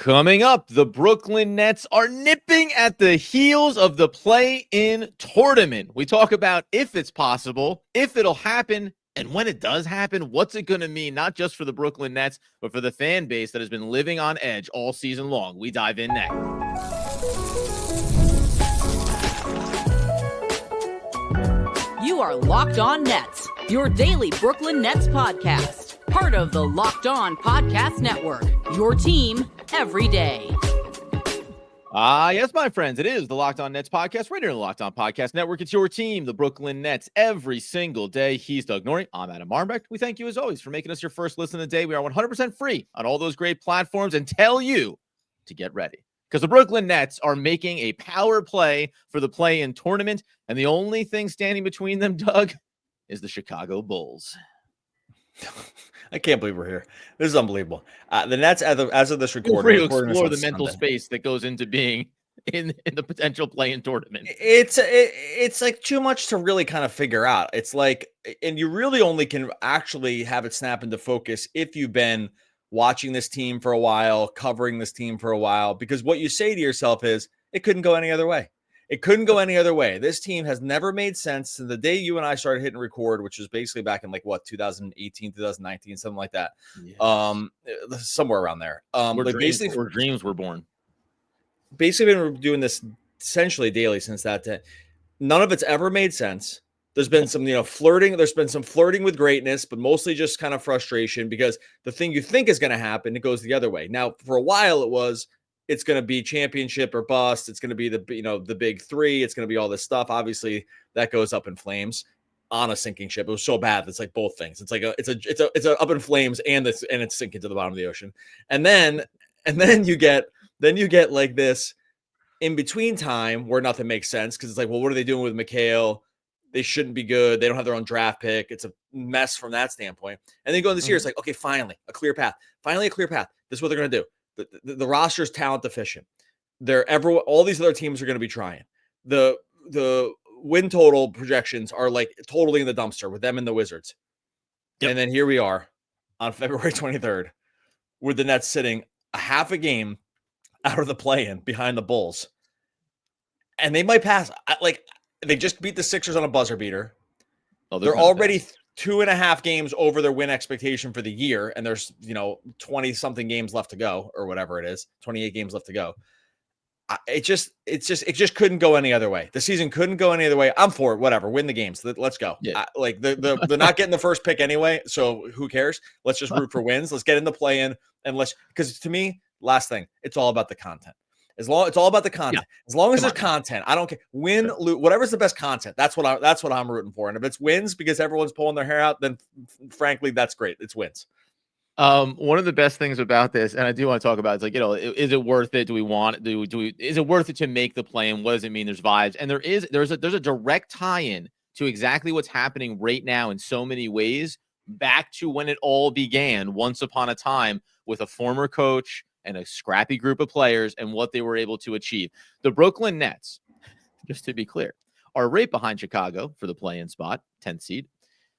Coming up, the Brooklyn Nets are nipping at the heels of the play-in tournament. We talk about if it's possible, if it'll happen, and when it does happen, what's it going to mean, not just for the Brooklyn Nets, but for the fan base that has been living on edge all season long. We dive in next. You are Locked On Nets, your daily Brooklyn Nets podcast. Part of the Locked On Podcast Network, your team every day. Yes, my friends, it is the Locked On Nets podcast right here in the Locked On Podcast Network. It's your team, the Brooklyn Nets, every single day. He's Doug Norrie. I'm Adam Armbrecht. We thank you, as always, for making us your first listen of the day. We are 100% free on all those great platforms and tell you to get ready, because the Brooklyn Nets are making a power play for the play-in tournament, and the only thing standing between them, Doug, is the Chicago Bulls. I can't believe we're here. This is unbelievable. The Nets, as of this recording, Feel free to explore the mental space that goes into being in the potential play-in tournament. It's like too much to really kind of figure out. It's like, and you really only can actually have it snap into focus if you've been watching this team for a while, covering this team for a while, because what you say to yourself is, it couldn't go any other way. It couldn't go any other way. This team has never made sense since the day you and I started hitting record, which was basically back in 2018, 2019, something like that. Yes. Somewhere around there. Where dreams were born. Basically been doing this essentially daily since that day. None of it's ever made sense. There's been some, flirting. There's been some flirting with greatness, but mostly just kind of frustration because the thing you think is going to happen, it goes the other way. Now, for a while, it's going to be championship or bust. It's going to be the big three. It's going to be all this stuff. Obviously, that goes up in flames on a sinking ship. It was so bad. It's like both things. It's like it's a up in flames and it's sinking to the bottom of the ocean. And then you get like this in between time where nothing makes sense because it's like, well, what are they doing with McHale? They shouldn't be good. They don't have their own draft pick. It's a mess from that standpoint. And then going this year, it's like, okay, finally a clear path. Finally a clear path. This is what they're going to do. The roster is talent deficient. All these other teams are going to be trying. The win total projections are like totally in the dumpster with them and the Wizards. Yep. And then here we are on February 23rd with the Nets sitting a half a game out of the play-in behind the Bulls. And they might pass. They just beat the Sixers on a buzzer beater. Oh, they're already 2.5 games over their win expectation for the year, and there's 20 something games left to go, or whatever it is, 28 games left to go. It just couldn't go any other way. The season couldn't go any other way. I'm for it. Whatever, win the games. Let's go. Yeah. They're not getting the first pick anyway, so who cares? Let's just root for wins. Let's get in the play-in, and because to me, last thing, it's all about the content. It's all about the content. Yeah. As long as there's content, I don't care. Win, lose, whatever's the best content. That's what I'm rooting for. And if it's wins because everyone's pulling their hair out, then frankly, that's great. It's wins. One of the best things about this, and I do want to talk about, it's like, is it worth it? Is it worth it to make the play? And what does it mean? There's vibes, and there's a direct tie-in to exactly what's happening right now in so many ways, back to when it all began once upon a time with a former coach and a scrappy group of players and what they were able to achieve. The Brooklyn Nets, just to be clear, are right behind Chicago for the play-in spot, 10th seed,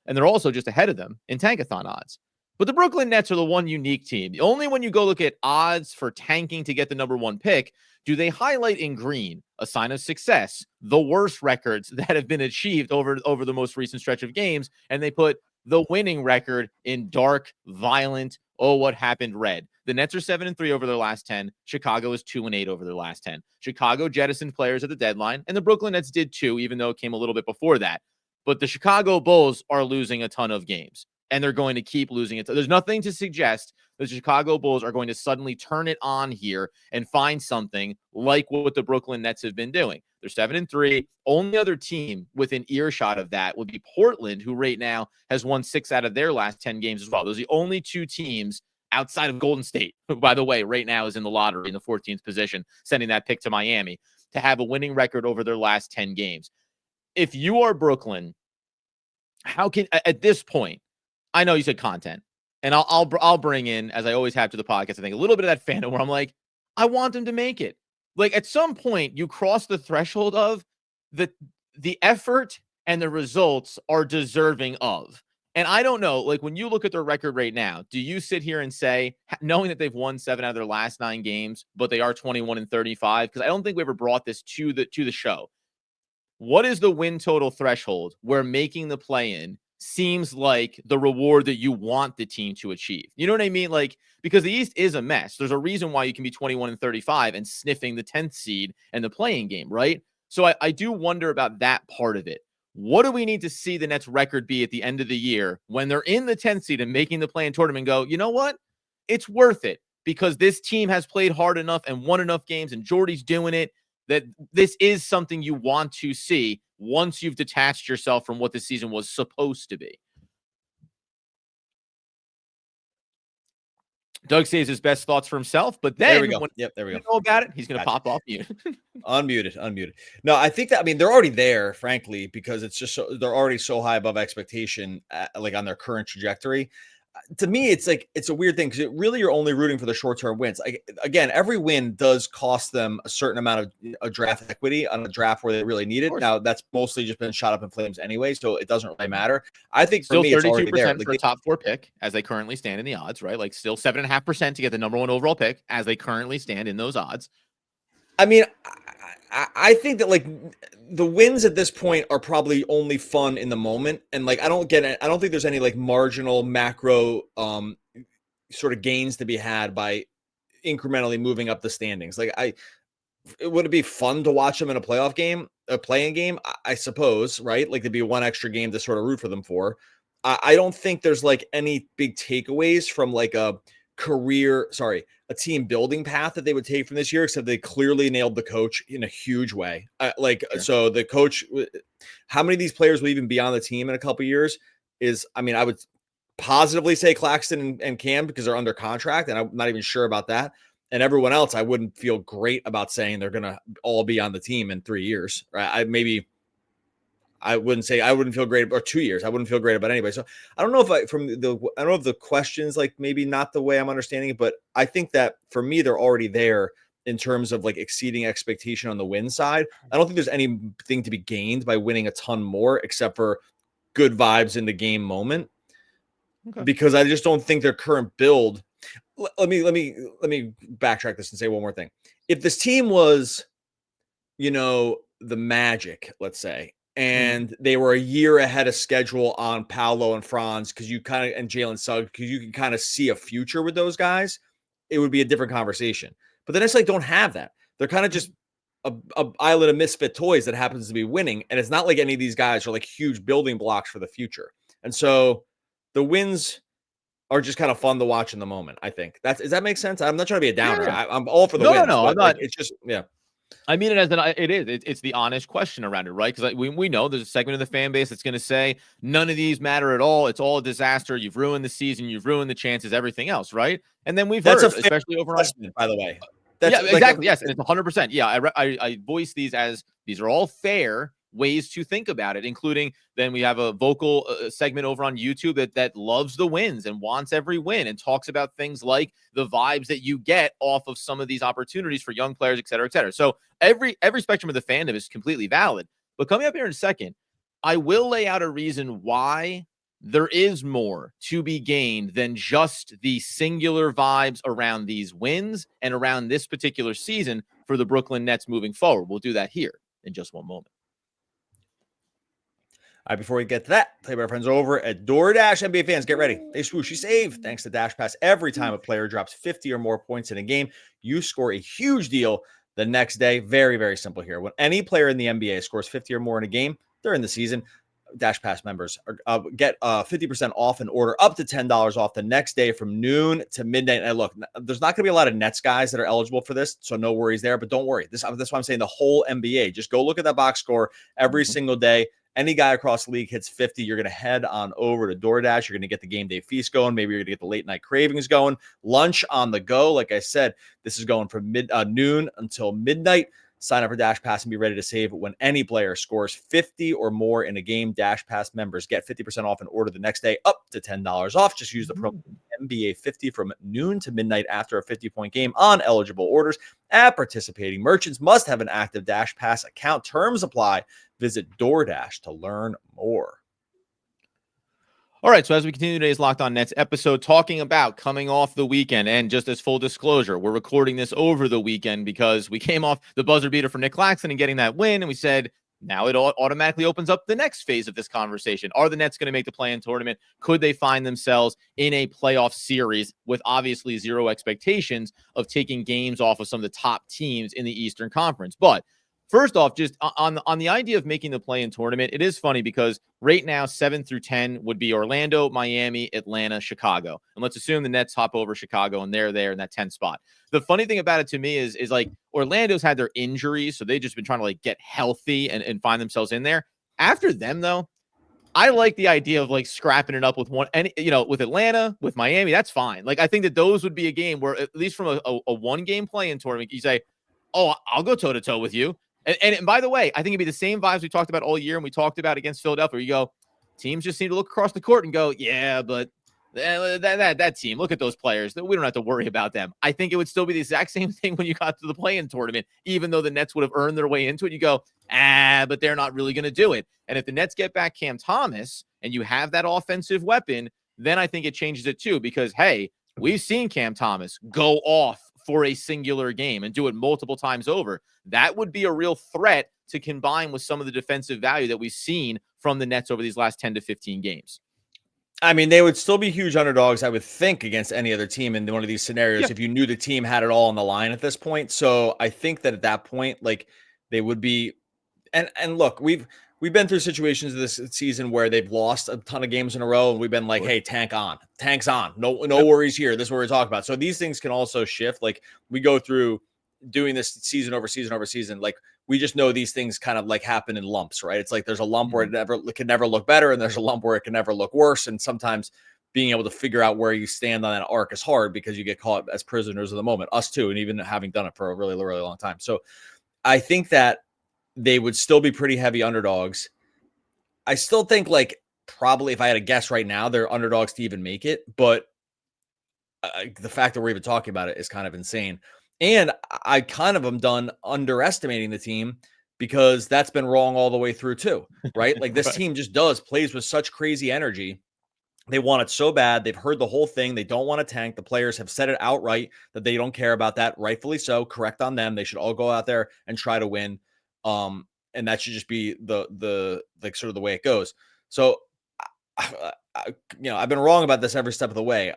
and they're also just ahead of them in tankathon odds. But the Brooklyn Nets are the one unique team. Only when you go look at odds for tanking to get the number one pick, do they highlight in green, a sign of success, the worst records that have been achieved over the most recent stretch of games, and they put the winning record in dark, violent, what happened red. The Nets are 7-3 over their last 10. Chicago is 2-8 over their last 10. Chicago jettisoned players at the deadline, and the Brooklyn Nets did too, even though it came a little bit before that. But the Chicago Bulls are losing a ton of games, and they're going to keep losing it. So there's nothing to suggest the Chicago Bulls are going to suddenly turn it on here and find something like what the Brooklyn Nets have been doing. They're 7-3. Only other team within earshot of that would be Portland, who right now has won 6 out of their last 10 games as well. Those are the only two teams outside of Golden State, who, by the way, right now is in the lottery in the 14th position, sending that pick to Miami, to have a winning record over their last 10 games. If you are Brooklyn, how can, at this point, I know you said content, and I'll bring in, as I always have to the podcast, I think, a little bit of that fandom where I'm like, I want them to make it. Like, at some point, you cross the threshold of the effort and the results are deserving of. And I don't know, like when you look at their record right now, do you sit here and say, knowing that they've won 7 out of their last 9 games, but they are 21-35? Because I don't think we ever brought this to the show. What is the win total threshold where making the play-in seems like the reward that you want the team to achieve? You know what I mean? Like, because the East is a mess. There's a reason why you can be 21-35 and sniffing the 10th seed and the playing game, right? So I do wonder about that part of it. What do we need to see the Nets record be at the end of the year when they're in the 10th seed and making the play-in tournament and go, you know what? It's worth it because this team has played hard enough and won enough games and Jordi's doing it, that this is something you want to see once you've detached yourself from what the season was supposed to be. Doug says his best thoughts for himself, but then there we go. When there we go. Know about it, he's going to pop off mute. Unmuted. No, I think that, I mean, they're already there, frankly, because it's just they're already so high above expectation, like on their current trajectory. To me, it's like, it's a weird thing because really you're only rooting for the short-term wins. Again, every win does cost them a certain amount of draft equity on a draft where they really need it. Now, that's mostly just been shot up in flames anyway, so it doesn't really matter. I think for still me, it's already there. For a top 4 pick as they currently stand in the odds, right? Like still 7.5% to get the number 1 overall pick as they currently stand in those odds. I mean, I think that like the wins at this point are probably only fun in the moment. And like, I don't think there's any like marginal macro sort of gains to be had by incrementally moving up the standings. Like would it be fun to watch them in a playing game? I suppose, right? Like there'd be one extra game to sort of root for them for. I don't think there's like any big takeaways from like a team building path that they would take from this year, except they clearly nailed the coach in a huge way. So the coach, how many of these players will even be on the team in a couple of years I would positively say Claxton and Cam because they're under contract, and I'm not even sure about that. And everyone else, I wouldn't feel great about saying they're going to all be on the team in 3 years, right? I wouldn't feel great, or 2 years. I wouldn't feel great about anybody. So I don't know if the questions, like maybe not the way I'm understanding it, but I think that for me, they're already there in terms of like exceeding expectation on the win side. I don't think there's anything to be gained by winning a ton more, except for good vibes in the game moment. Okay. Because I just don't think their current build. Let me backtrack this and say one more thing. If this team was, the Magic, let's say, and they were a year ahead of schedule on Paolo and Franz and Jalen Suggs, because you can kind of see a future with those guys, it would be a different conversation. But the Nets don't have that. They're kind of just a island of misfit toys that happens to be winning, and it's not like any of these guys are like huge building blocks for the future. And so the wins are just kind of fun to watch in the moment. I think does that make sense? I'm not trying to be a downer. Yeah. I'm all for the wins. No, I'm not. It's just, yeah. I mean it as it's the honest question around it, right? Because we know there's a segment of the fan base that's going to say none of these matter at all. It's all a disaster. You've ruined the season. You've ruined the chances. Everything else, right? And then we've heard, especially over on, by the way. Exactly. Yes, and it's 100%. Yeah, I voice these as these are all fair ways to think about it, including then we have a vocal segment over on YouTube that loves the wins and wants every win and talks about things like the vibes that you get off of some of these opportunities for young players, et cetera, et cetera. So every spectrum of the fandom is completely valid. But coming up here in a second, I will lay out a reason why there is more to be gained than just the singular vibes around these wins and around this particular season for the Brooklyn Nets moving forward. We'll do that here in just one moment. All right, before we get to that, play by our friends over at DoorDash. NBA fans, get ready. They swoosh, you save. Thanks to Dash Pass, every time a player drops 50 or more points in a game, you score a huge deal the next day. Very, very simple here. When any player in the NBA scores 50 or more in a game during the season, Dash Pass members get 50% off an order, up to $10 off the next day from noon to midnight. And look, there's not going to be a lot of Nets guys that are eligible for this, so no worries there. But don't worry. That's why I'm saying the whole NBA. Just go look at that box score every single day. Any guy across the league hits 50, you're going to head on over to DoorDash. You're going to get the game day feast going. Maybe you're going to get the late night cravings going. Lunch on the go. Like I said, this is going from noon until midnight. Sign up for Dash Pass and be ready to save when any player scores 50 or more in a game. Dash Pass members get 50% off an order the next day, up to $10 off. Just use the promo NBA50 from noon to midnight after a 50-point game on eligible orders. At participating merchants must have an active Dash Pass account. Terms apply. Visit DoorDash to learn more. All right, so as we continue today's Locked On Nets episode, talking about coming off the weekend, and just as full disclosure, we're recording this over the weekend because we came off the buzzer beater for Nick Claxton and getting that win, and we said, now it automatically opens up the next phase of this conversation. Are the Nets going to make the play-in tournament? Could they find themselves in a playoff series with obviously zero expectations of taking games off of some of the top teams in the Eastern Conference? But first off, just on the idea of making the play-in tournament, it is funny because right now 7 through 10 would be Orlando, Miami, Atlanta, Chicago. And let's assume the Nets hop over Chicago and they're there in that 10 spot. The funny thing about it to me is like Orlando's had their injuries, so they've just been trying to like get healthy and find themselves in there. After them, though, I like the idea of like scrapping it up with one, and with Atlanta, with Miami, that's fine. Like I think that those would be a game where, at least from a one-game play-in tournament, you say, "Oh, I'll go toe-to-toe with you." And by the way, I think it'd be the same vibes we talked about all year and we talked about against Philadelphia. You go, teams just need to look across the court and go, yeah, but that team, look at those players. We don't have to worry about them. I think it would still be the exact same thing when you got to the play-in tournament, even though the Nets would have earned their way into it. You go, but they're not really going to do it. And if the Nets get back Cam Thomas and you have that offensive weapon, then I think it changes it too, because, hey, we've seen Cam Thomas go off for a singular game and do it multiple times over. That would be a real threat to combine with some of the defensive value that we've seen from the Nets over these last 10 to 15 games. I mean, they would still be huge underdogs, I would think, against any other team in one of these scenarios if you knew the team had it all on the line at this point. So I think that at that point, like, they would be, and look, we've been through situations this season where they've lost a ton of games in a row, and we've been like, hey, tank's on. No worries here. This is what we're talking about. So these things can also shift. Like, we go through doing this season over season. Like, we just know these things kind of like happen in lumps, right? It's like there's a lump where it can never look better, and there's a lump where it can never look worse. And sometimes being able to figure out where you stand on that arc is hard because you get caught as prisoners of the moment, us too, and even having done it for a really, really long time. So I think that they would still be pretty heavy underdogs. I still think, like, probably if I had to guess right now, they're underdogs to even make it. But the fact that we're even talking about it is kind of insane. And I kind of am done underestimating the team because that's been wrong all the way through too, right? Like, this team just plays with such crazy energy. They want it so bad. They've heard the whole thing. They don't want to tank. The players have said it outright that they don't care about that. Rightfully so. Correct on them. They should all go out there and try to win. And that should just be the like sort of the way it goes. So, I've been wrong about this every step of the way.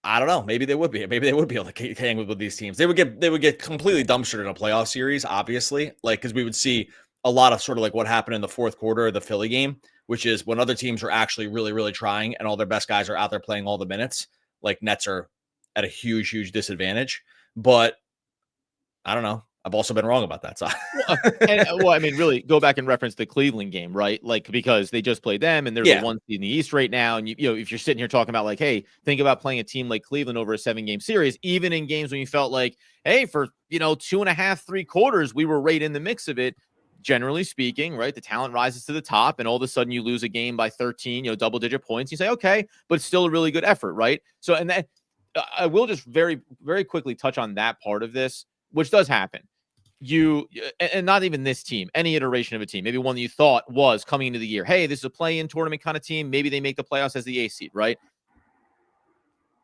I don't know. Maybe they would be. Maybe they would be able to hang with these teams. They would get completely dumpstered in a playoff series, obviously. Like, because we would see a lot of sort of like what happened in the fourth quarter of the Philly game, which is when other teams are actually really, really trying and all their best guys are out there playing all the minutes. Like, Nets are at a huge, huge disadvantage. But I don't know. I've also been wrong about that. So, I mean, really go back and reference the Cleveland game, right? Like, because they just played them and they're the one seed in the East right now. And if you're sitting here talking about like, hey, think about playing a team like Cleveland over a 7-game series, even in games when you felt like, hey, for 2.5, 3 quarters, we were right in the mix of it. Generally speaking, right, the talent rises to the top, and all of a sudden you lose a game by 13, double-digit points. You say, okay, but it's still a really good effort, right? So, and that I will just very, very quickly touch on that part of this, which does happen. And not even this team, any iteration of a team, maybe one that you thought was coming into the year, hey, this is a play-in tournament kind of team. Maybe they make the playoffs as the A seed, right?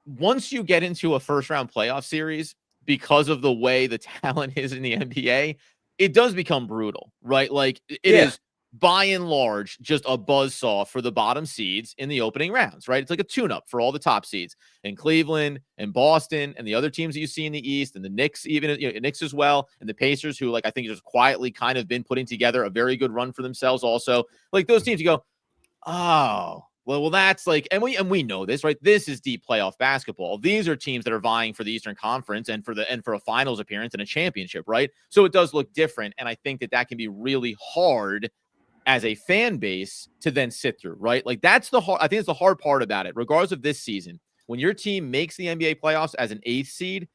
Once you get into a first-round playoff series, because of the way the talent is in the NBA, it does become brutal, right? Like, it is by and large just a buzzsaw for the bottom seeds in the opening rounds, right? It's like a tune-up for all the top seeds in Cleveland and Boston and the other teams that you see in the East, and the Knicks, even Knicks as well, and the Pacers, who, like, I think just quietly kind of been putting together a very good run for themselves also. Like, those teams, you go, oh, well, that's like, and we know this, right? This is deep playoff basketball. These are teams that are vying for the Eastern Conference and for a finals appearance and a championship, right? So it does look different, and I think that can be really hard as a fan base to then sit through, right? Like, that's the hard, I think it's the hard part about it. Regardless of this season, when your team makes the NBA playoffs as an 8th seed,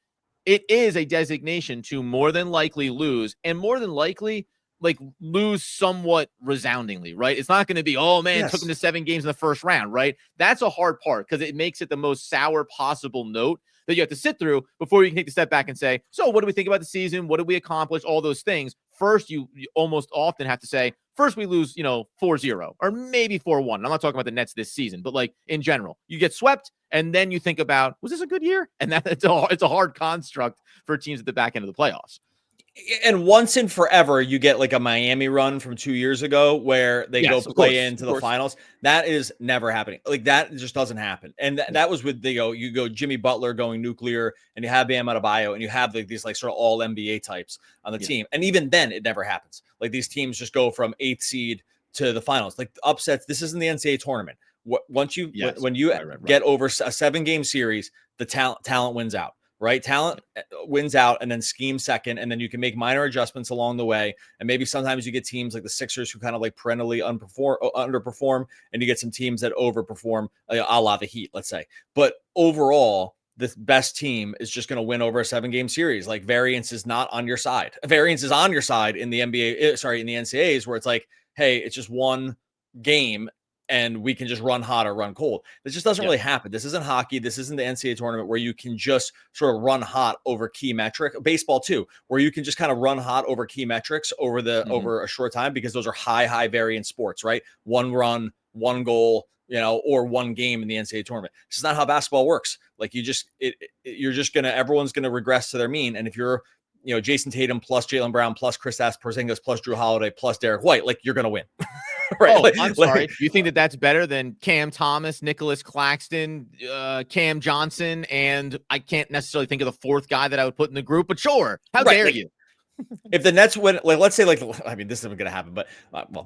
it is a designation to more than likely lose, and more than likely, like, lose somewhat resoundingly, right? It's not going to be, oh man, took them to 7 games in the first round, right? That's a hard part because it makes it the most sour possible note that you have to sit through before you can take a step back and say, so what do we think about the season? What did we accomplish? All those things first you almost often have to say, first we lose, 4-0 or maybe 4-1. I'm not talking about the Nets this season, but like in general, you get swept and then you think about, was this a good year? And it's a hard construct for teams at the back end of the playoffs. And once and forever, you get like a Miami run from 2 years ago where they go play into the finals. That is never happening. Like that just doesn't happen. And that was with you go Jimmy Butler going nuclear, and you have Bam Adebayo, and you have like these like sort of all NBA types on the team. And even then, it never happens. Like these teams just go from 8th seed to the finals. Like upsets. This isn't the NCAA tournament. Once you when you get over a 7-game series, the talent wins out. Right? Talent wins out and then scheme second. And then you can make minor adjustments along the way. And maybe sometimes you get teams like the Sixers who kind of like perennially underperform. And you get some teams that overperform, a la the Heat, let's say. But overall, the best team is just going to win over a 7-game series. Like variance is not on your side. Variance is on your side in the in the NCAAs, where it's like, hey, it's just one game and we can just run hot or run cold. This just doesn't really happen. This isn't hockey. This isn't the NCAA tournament where you can just sort of run hot over key metric. Baseball too, where you can just kind of run hot over key metrics over over a short time, because those are high variance sports, right? One run, one goal, or one game in the NCAA tournament. This is not how basketball works. Like everyone's gonna regress to their mean. And if you're Jason Tatum plus Jaylen Brown plus Kristaps Porzingis plus Drew Holiday plus Derek White, like you're gonna win. Right. Oh, I'm sorry. You think that's better than Cam Thomas, Nicholas Claxton, Cam Johnson, and I can't necessarily think of the fourth guy that I would put in the group, but sure. How dare you? If the Nets win, like, let's say, like, I mean, this isn't going to happen, but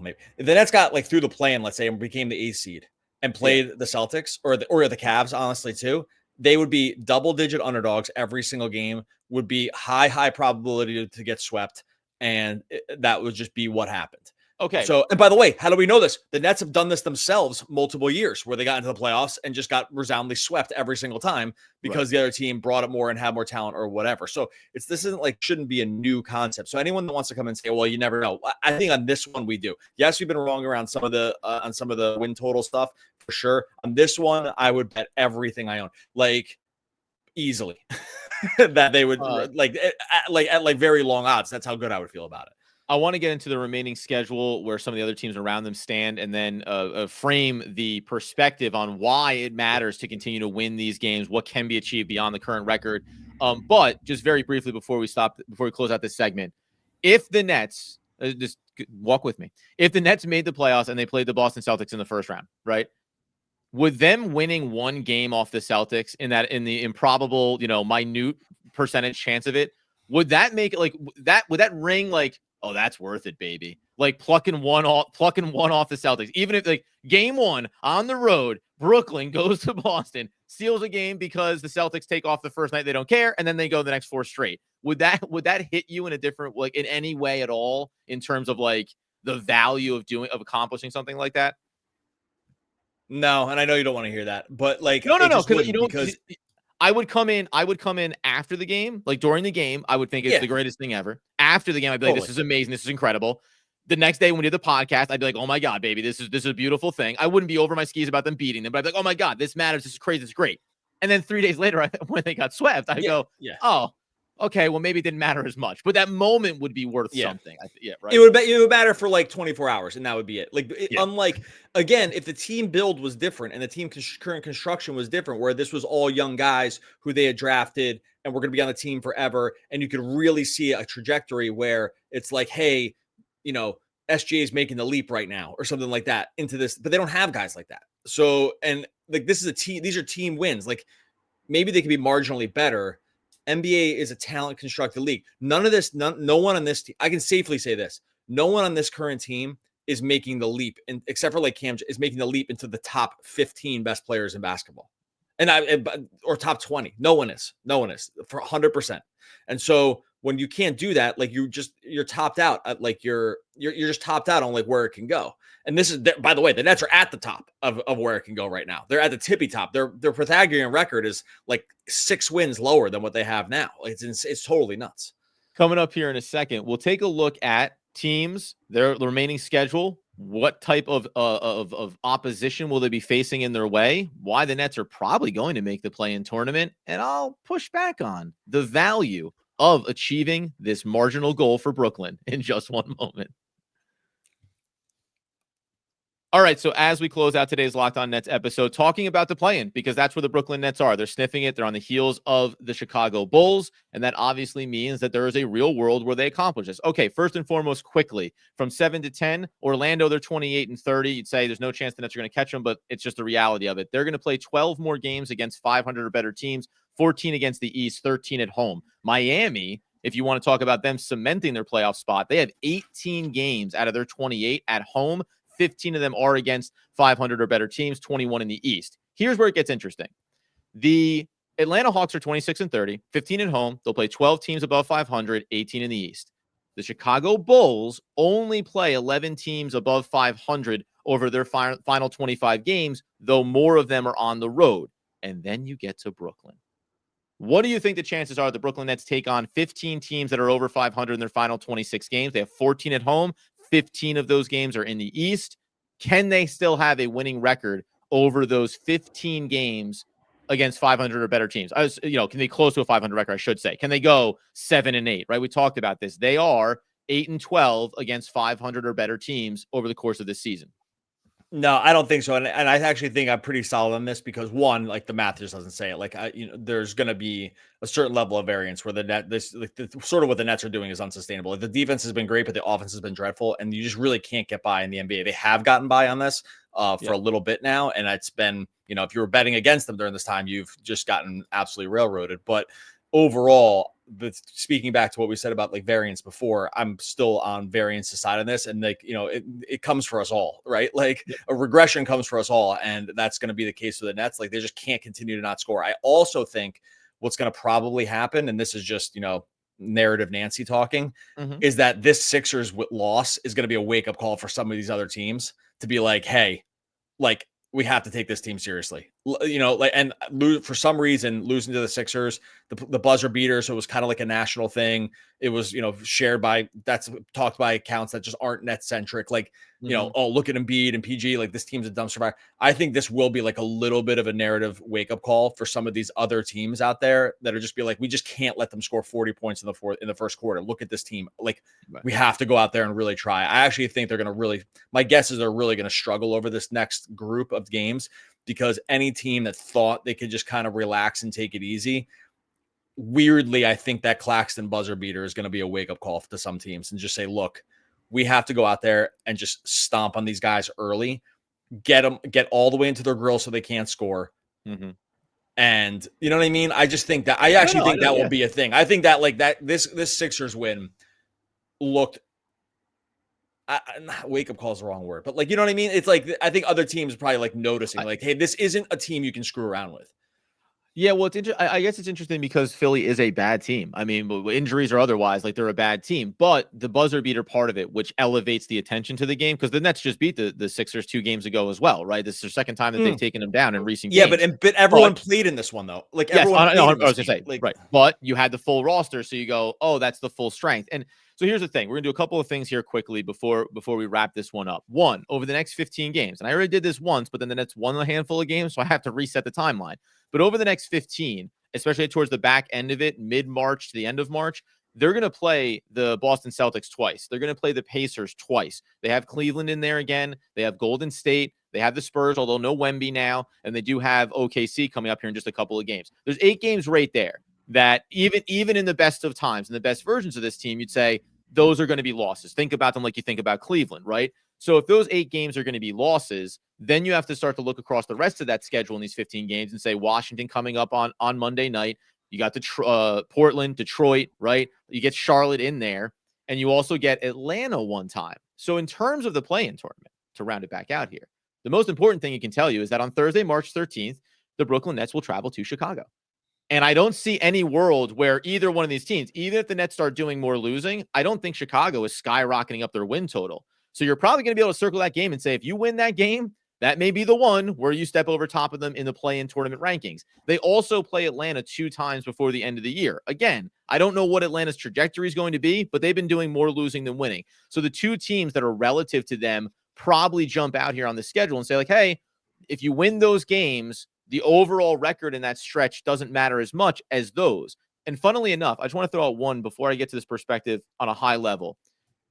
maybe if the Nets got like through the play-in, let's say, and became the 8th seed and played the Celtics or the Cavs, honestly, too, they would be double-digit underdogs every single game, would be high probability to get swept, and that would just be what happened. Okay. So, and by the way, how do we know this? The Nets have done this themselves multiple years, where they got into the playoffs and just got resoundingly swept every single time because the other team brought it more and had more talent or whatever. So this isn't like, shouldn't be a new concept. So anyone that wants to come and say, well, you never know, I think on this one we do. Yes, we've been wrong around some of the win total stuff for sure. On this one, I would bet everything I own, like easily, that they would at very long odds. That's how good I would feel about it. I want to get into the remaining schedule where some of the other teams around them stand, and then frame the perspective on why it matters to continue to win these games, what can be achieved beyond the current record. But just very briefly before we close out this segment, if the Nets, just walk with me, if the Nets made the playoffs and they played the Boston Celtics in the first round, right? Would them winning one game off the Celtics in the improbable, minute percentage chance of it, would that make it like that? Would that ring like, oh, that's worth it, baby? Like plucking one off the Celtics. Even if like game 1 on the road, Brooklyn goes to Boston, steals a game because the Celtics take off the first night, they don't care, and then they go the next 4 straight. Would that hit you in a different, like, in any way at all, in terms of like the value of accomplishing something like that? No, and I know you don't want to hear that, but like no, because I would come in after the game, like during the game, I would think it's the greatest thing ever. After the game, I'd be like, this is amazing. This is incredible. The next day when we did the podcast, I'd be like, oh my God, baby, this is a beautiful thing. I wouldn't be over my skis about them beating them, but I'd be like, oh my God, this matters. This is crazy. This is great. And then 3 days later, when they got swept, I go, oh, okay, well, maybe it didn't matter as much, but that moment would be worth something. Right. It would matter for like 24 hours, and that would be it. Like, unlike, again, if the team build was different and the team current construction was different, where this was all young guys who they had drafted and were going to be on the team forever, and you could really see a trajectory where it's like, hey, SGA is making the leap right now or something like that into this, but they don't have guys like that. So, and like, this is a team, these are team wins. Like, maybe they could be marginally better. NBA is a talent constructed league. No one on this team, I can safely say this, no one on this current team is making the leap, except for like Cam, is making the leap into the top 15 best players in basketball. Or top 20. No one is for 100%. And so when you can't do that, like you're topped out at like you're just topped out on like where it can go. And this is, by the way, the Nets are at the top of where it can go right now. They're at the tippy top. Their Pythagorean record is like 6 wins lower than what they have now. It's totally nuts. Coming up here in a second, we'll take a look at teams, the remaining schedule. What type of opposition will they be facing in their way? Why the Nets are probably going to make the play-in tournament, and I'll push back on the value of achieving this marginal goal for Brooklyn in just one moment. All right, so as we close out today's Locked On Nets episode, talking about the play-in, because that's where the Brooklyn Nets are. They're sniffing it. They're on the heels of the Chicago Bulls, and that obviously means that there is a real world where they accomplish this. Okay, first and foremost, quickly, from 7 to 10, Orlando, they're 28 and 30. You'd say there's no chance the Nets are going to catch them, but it's just the reality of it. They're going to play 12 more games against 500 or better teams, 14 against the East, 13 at home. Miami, if you want to talk about them cementing their playoff spot, they have 18 games out of their 28 at home. 15 of them are against 500 or better teams, 21 in the East. Here's where it gets interesting. The Atlanta Hawks are 26 and 30, 15 at home. They'll play 12 teams above 500, 18 in the East. The Chicago Bulls only play 11 teams above 500 over their final 25 games, though more of them are on the road. And then you get to Brooklyn. What do you think the chances are the Brooklyn Nets take on 15 teams that are over 500 in their final 26 games? They have 14 at home. 15 of those games are in the East. Can they still have a winning record over those 15 games against 500 or better teams? Can they close to a 500 record, I should say? Can they go 7 and 8, right? We talked about this. They are 8 and 12 against 500 or better teams over the course of this season. No, I don't think so. And I actually think I'm pretty solid on this because one, like the math just doesn't say it. Like there's going to be a certain level of variance where sort of what the Nets are doing is unsustainable. The defense has been great, but the offense has been dreadful, and you just really can't get by in the NBA. They have gotten by on this for a little bit now, and it's been, if you were betting against them during this time, you've just gotten absolutely railroaded. But overall, speaking back to what we said about like variance before, I'm still on variance side on this, and like it comes for us all, right? Like a regression comes for us all, and that's going to be the case for the Nets. Like they just can't continue to not score. I also think what's going to probably happen, and this is just narrative Nancy talking, is that this Sixers loss is going to be a wake up call for some of these other teams to be like, hey, like we have to take this team seriously, and for some reason, losing to the Sixers, the buzzer beater. So it was kind of like a national thing. It was, shared that's talked by accounts that just aren't net centric. Like, oh, look at Embiid and PG, like this team's a dumpster fire. I think this will be like a little bit of a narrative wake up call for some of these other teams out there that are just be like, we just can't let them score 40 points in the first quarter. Look at this team. Like we have to go out there and really try. I actually think they're going to my guess is they're really going to struggle over this next group of games, because any team that thought they could just kind of relax and take it easy, weirdly, I think that Claxton buzzer beater is going to be a wake-up call to some teams and just say, look, we have to go out there and just stomp on these guys early, get all the way into their grill so they can't score. And you know what I mean? I just think that will be a thing. I think that like that this Sixers win looked wake up call is the wrong word, but like, you know what I mean? It's like, I think other teams are probably like noticing like, hey, this isn't a team you can screw around with. Yeah, well, I guess it's interesting because Philly is a bad team. I mean, injuries or otherwise, like they're a bad team. But the buzzer beater part of it, which elevates the attention to the game, because the Nets just beat the Sixers 2 games ago as well, right? This is their second time that they've taken them down in recent games. Yeah, but everyone played in this one though. Like everyone. I was going to say, right. But you had the full roster, so you go, oh, that's the full strength. And so here's the thing: we're going to do a couple of things here quickly before we wrap this one up. One, over the next 15 games, and I already did this once, but then the Nets won a handful of games, so I have to reset the timeline. But over the next 15, especially towards the back end of it, mid-March to the end of March, they're going to play the Boston Celtics twice. They're going to play the Pacers twice. They have Cleveland in there again. They have Golden State. They have the Spurs, although no Wemby now. And they do have OKC coming up here in just a couple of games. There's 8 games right there that even in the best of times and the best versions of this team, you'd say those are going to be losses. Think about them like you think about Cleveland, right? So if those 8 games are going to be losses, then you have to start to look across the rest of that schedule in these 15 games and say Washington coming up on Monday night. You got Portland, Detroit, right? You get Charlotte in there, and you also get Atlanta one time. So in terms of the play-in tournament, to round it back out here, the most important thing you can tell you is that on Thursday, March 13th, the Brooklyn Nets will travel to Chicago. And I don't see any world where either one of these teams, even if the Nets start doing more losing, I don't think Chicago is skyrocketing up their win total. So you're probably going to be able to circle that game and say, if you win that game, that may be the one where you step over top of them in the play-in tournament rankings. They also play Atlanta 2 times before the end of the year. Again, I don't know what Atlanta's trajectory is going to be, but they've been doing more losing than winning. So the 2 teams that are relative to them probably jump out here on the schedule and say like, hey, if you win those games, the overall record in that stretch doesn't matter as much as those. And funnily enough, I just want to throw out one before I get to this perspective on a high level.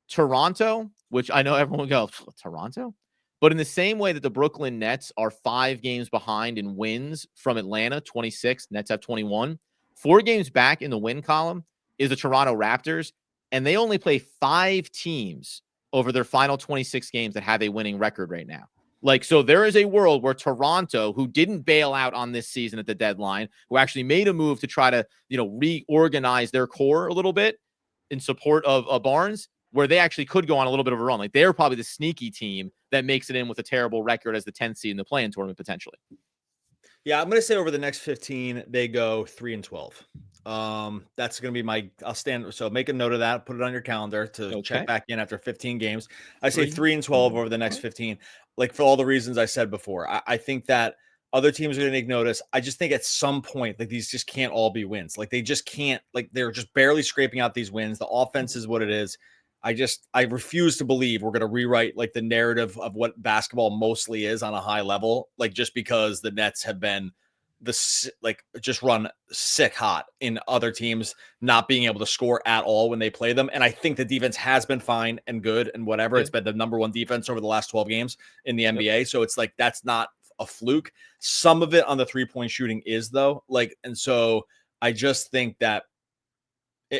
Toronto, which I know everyone will go, Toronto? But in the same way that the Brooklyn Nets are 5 games behind in wins from Atlanta, 26, Nets have 21. 4 games back in the win column is the Toronto Raptors, and they only play 5 teams over their final 26 games that have a winning record right now. Like, so there is a world where Toronto, who didn't bail out on this season at the deadline, who actually made a move to try to, reorganize their core a little bit in support of Barnes, where they actually could go on a little bit of a run. Like, they're probably the sneaky team that makes it in with a terrible record as the 10th seed in the play-in tournament potentially. Yeah, I'm going to say over the next 15, they go 3-12. That's going to be so make a note of that, put it on your calendar to check back in after 15 games. I say 3-12 over the next 15, like for all the reasons I said before. I think that other teams are going to take notice. I just think at some point, like, these just can't all be wins. Like, they just can't, like, they're just barely scraping out these wins. The offense is what it is. I refuse to believe we're going to rewrite like the narrative of what basketball mostly is on a high level, like just because the Nets have been just run sick hot in other teams not being able to score at all when they play them. And I think the defense has been fine and good and whatever. Yeah. It's been the number 1 defense over the last 12 games in the NBA. Yep. So it's like, that's not a fluke. Some of it on the 3-point shooting is though. Like, and so I just think that,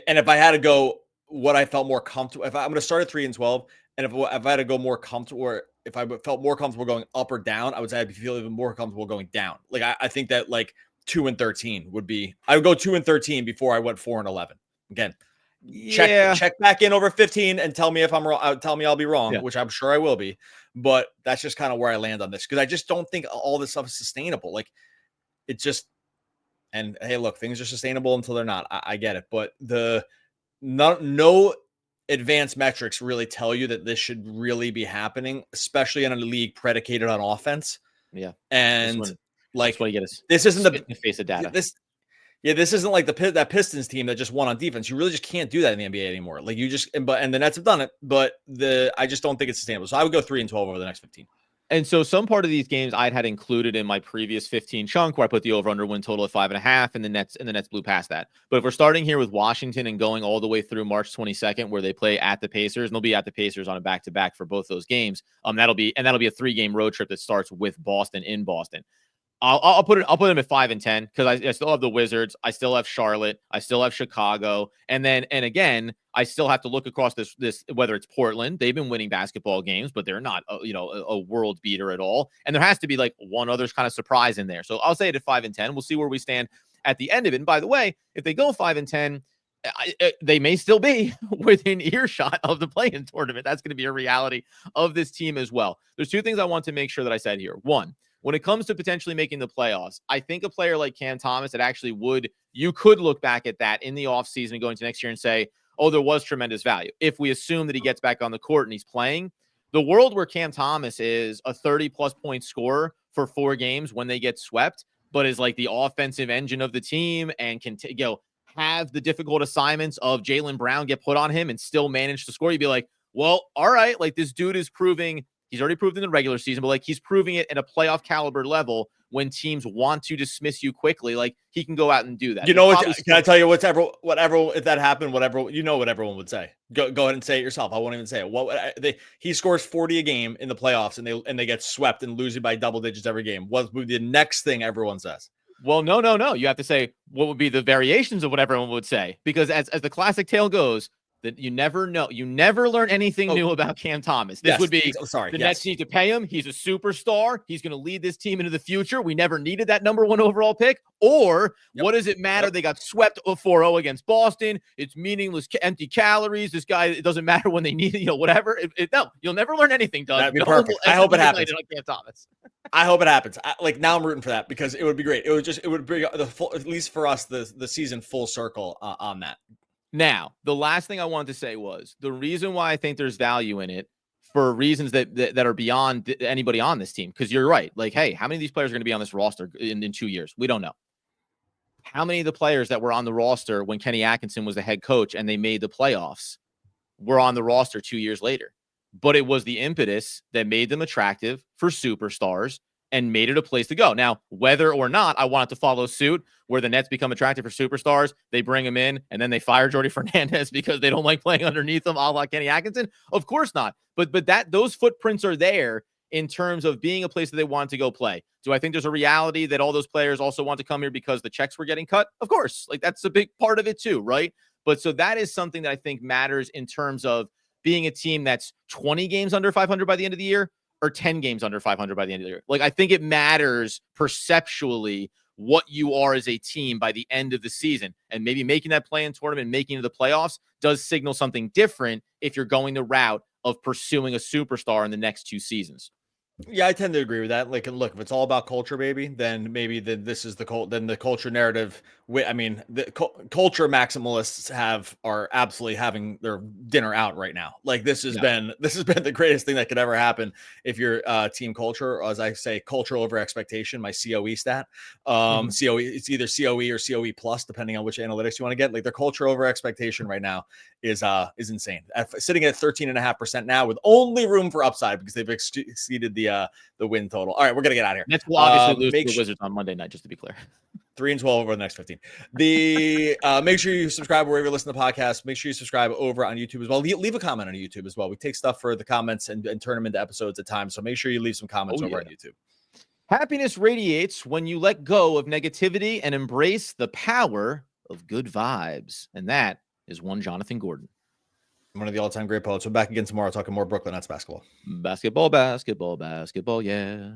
and if I had to go, what I felt more comfortable, if I'm going to start at 3-12, and if I had to go more comfortable, or if I felt more comfortable going up or down, I would say I'd feel even more comfortable going down. Like, I think that like 2-13 would be, I would go 2-13 before I went 4-11. Again, check back in over 15 and tell me if I'm wrong. Tell me I'll be wrong, which I'm sure I will be. But that's just kind of where I land on this, because I just don't think all this stuff is sustainable. Like, it just, and hey, look, things are sustainable until they're not. I get it, but no advanced metrics really tell you that this should really be happening, especially in a league predicated on offense. Yeah. And that's what you get us. This isn't the face of data. This isn't like that Pistons team that just won on defense. You really just can't do that in the NBA anymore. Like, you just, and the Nets have done it, but I just don't think it's sustainable. So I would go 3-12 over the next 15. And so some part of these games I had included in my previous 15 chunk, where I put the over-under win total at 5.5, and the Nets blew past that. But if we're starting here with Washington and going all the way through March 22nd, where they play at the Pacers, and they'll be at the Pacers on a back-to-back for both those games. That'll be a 3-game road trip that starts with Boston in Boston. I'll put them at 5 and 10, because I still have the Wizards, I still have Charlotte, I still have Chicago, and again, I still have to look across this whether it's Portland. They've been winning basketball games, but they're not a world beater at all, and there has to be like one other kind of surprise in there. So I'll say it at 5 and 10. We'll see where we stand at the end of it. And by the way, if they go 5 and 10, they may still be within earshot of the play-in tournament. That's going to be a reality of this team as well. There's 2 things I want to make sure that I said here. One, when it comes to potentially making the playoffs, I think a player like Cam Thomas that actually you could look back at that in the offseason going to next year and say, oh, there was tremendous value. If we assume that he gets back on the court and he's playing, the world where Cam Thomas is a 30-plus point scorer for 4 games when they get swept, but is like the offensive engine of the team and can have the difficult assignments of Jaylen Brown get put on him and still manage to score, you'd be like, well, all right, like, this dude is proving. He's already proved in the regular season, but like, he's proving it at a playoff caliber level when teams want to dismiss you quickly. Like, he can go out and do that. You know what? Can I tell you whatever, if that happened, what everyone would say. Go ahead and say it yourself. I won't even say it. He scores 40 a game in the playoffs and they get swept and losing by double digits every game. What would be the next thing everyone says? Well, no. You have to say what would be the variations of what everyone would say, because as the classic tale goes, that you never know. You never learn anything new about Cam Thomas. This would be the Nets need to pay him. He's a superstar. He's going to lead this team into the future. We never needed that number 1 overall pick. Or what does it matter? They got swept 4-0 against Boston. It's meaningless, empty calories. This guy, it doesn't matter when they need it, whatever. No, you'll never learn anything, Doug. That'd be perfect. I hope it happens. Cam Thomas. I hope it happens. Now I'm rooting for that, because it would be great. It would bring at least for us, the season full circle on that. Now, the last thing I wanted to say was the reason why I think there's value in it, for reasons that are beyond anybody on this team. Because you're right. Like, hey, how many of these players are going to be on this roster in 2 years? We don't know. How many of the players that were on the roster when Kenny Atkinson was the head coach and they made the playoffs were on the roster 2 years later? But it was the impetus that made them attractive for superstars. and made it a place to go. Now, whether or not I want it to follow suit, where the Nets become attractive for superstars, they bring him in, and then they fire Jordi Fernandez because they don't like playing underneath him, a la Kenny Atkinson. Of course not. But that those footprints are there in terms of being a place that they want to go play. Do I think there's a reality that all those players also want to come here because the checks were getting cut? Of course. Like, that's a big part of it too, right? But so that is something that I think matters in terms of being a team that's 20 games under 500 by the end of the year or 10 games under 500 by the end of the year. Like, I think it matters perceptually what you are as a team by the end of the season, and maybe making that play-in tournament, making it to the playoffs does signal something different if you're going the route of pursuing a superstar in the next 2 seasons. Yeah, I tend to agree with that. Like, look, if it's all about culture, baby, then maybe this is then the culture narrative. I mean, the culture maximalists are absolutely having their dinner out right now. Like, this has been the greatest thing that could ever happen if you're team culture, or as I say, culture over expectation. My COE stat, COE, it's either COE or COE plus, depending on which analytics you want to get. Like, their culture over expectation right now is insane. Sitting at 13.5% now, with only room for upside because they've exceeded the win total. All right, we're gonna get out of here. Nets will obviously lose to the Wizards on Monday night, just to be clear. 3-12 over the next 15. Make sure you subscribe wherever you listen to podcasts. Make sure you subscribe over on YouTube as well. Leave a comment on YouTube as well. We take stuff for the comments and turn them into episodes at times. So make sure you leave some comments over on YouTube. Happiness radiates when you let go of negativity and embrace the power of good vibes. And that is one Jonathan Gordon. One of the all-time great poets. We're back again tomorrow talking more Brooklyn Nets basketball. Basketball, basketball, basketball, yeah.